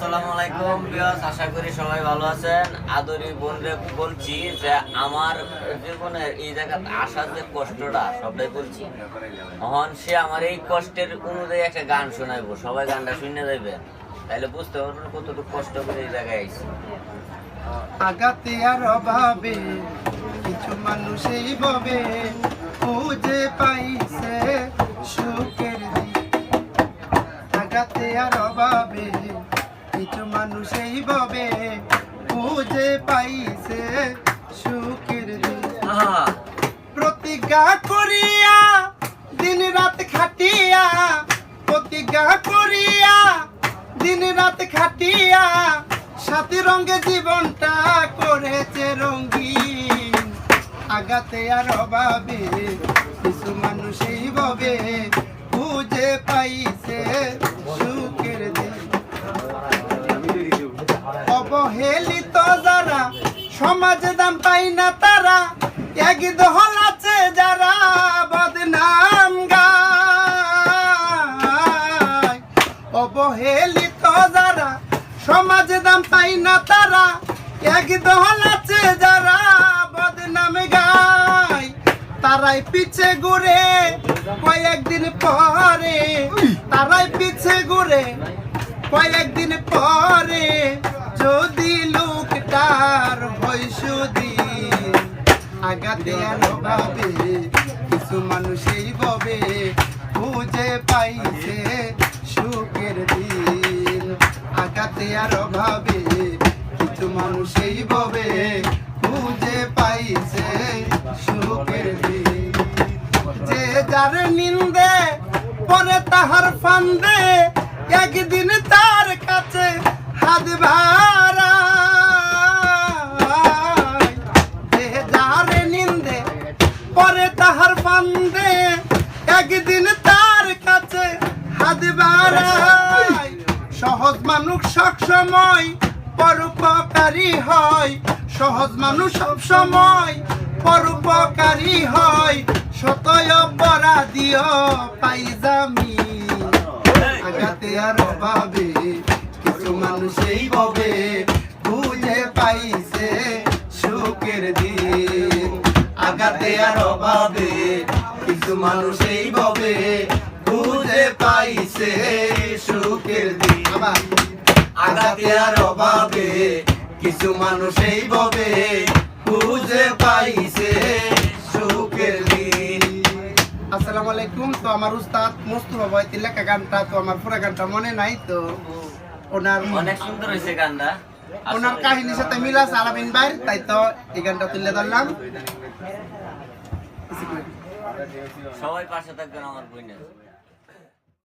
আসসালামু আলাইকুম ভিউয়ার্স, আশা করি সবাই ভালো আছেন। আদরি বোনরে বলছি যে আমার জীবনের এই জায়গাতে আসার যে কষ্টটা সবাই বলছি, এখন সে আমার এই কষ্টের অনুযায়ী একটা গান শোনাইবো, সবাই গানটা শুনে যাবেন, তাইলে বুঝতে পারবেন কতটুকু কষ্ট করে এই জায়গায় আইছি। আগাতে আর অভাবে কিছু মানুষ এইভাবে খুঁজে পাইছে সুখের দিন। আগাতে আর অভাবে কিছু মানুষ এইভাবে খুঁজে পাইছে সুখের দিন। প্রতিজ্ঞা করিয়া দিন রাত খাটিয়া, প্রতিজ্ঞা করিয়া দিন রাত খাটিয়া, সাথে রঙে জীবনটা করেছে রঙিন। আগাতে আর অভাবে কিছু মানুষ এইভাবে খুঁজে পাইছে সুখের দিন। অবহেলিত যারা সমাজে দাম পাই না তারা, এক দহল আছে যারা বদনাম গায়। অবহেলিত যারা সমাজে দাম পাই না তারা, এক দহল আছে যারা বদনাম গায়। তারাই পিছে ঘুরে কয়েকদিন পরে, তারাই পিছে ঘুরে কয়েকদিন পরে, যদি লোকটার হয় সুদিন। আগাতে আর অভাবে কিছু মানুষ এইভাবে খুঁজে পাইছে সুখের দিন। আগাতে আর অভাবে কিছু মানুষ এইভাবে খুঁজে পাইছে সুখের দিন। যে যার নিন্দে পরে তাহার ফান্দে, একদিন তার কাছে হাত বাড়ায়। যে যার নিন্দে পরে তাহার ফান্দে, একদিন তার কাছে হাত বাড়ায়। সহজ মানুষ সব সময় পরোপকারী হয়, সহজ মানুষ সব সময় পরোপকারী হয়, সতয় অপরাধীও পাই জামি। আগাতে আর অভাবে কিছু মানুষ এইভাবে খুঁজে পাইছে সুখের দিন। আগাতে আর অভাবে কিছু মানুষ এইভাবে খুঁজে পাইছে সুখের দিন। আগাতে আর অভাবে কিছু মানুষ এইভাবে খুঁজে পাইছে সুখের দিন। আসসালামু আলাইকুম। তো আমার উস্তাদ মুস্তফা ভাই লেখা গানটা, তো আমার পুরো গানটা মনে নাই, তো ওনার অনেক সুন্দর হয়েছে গানটা, ওনার কাহিনীর সাথে মিল আছে আলামিন ভাইয়ের, তাই তো এই গানটা তুলে ধরলাম। সবাই পাশে থাকবেন আমার বোনের।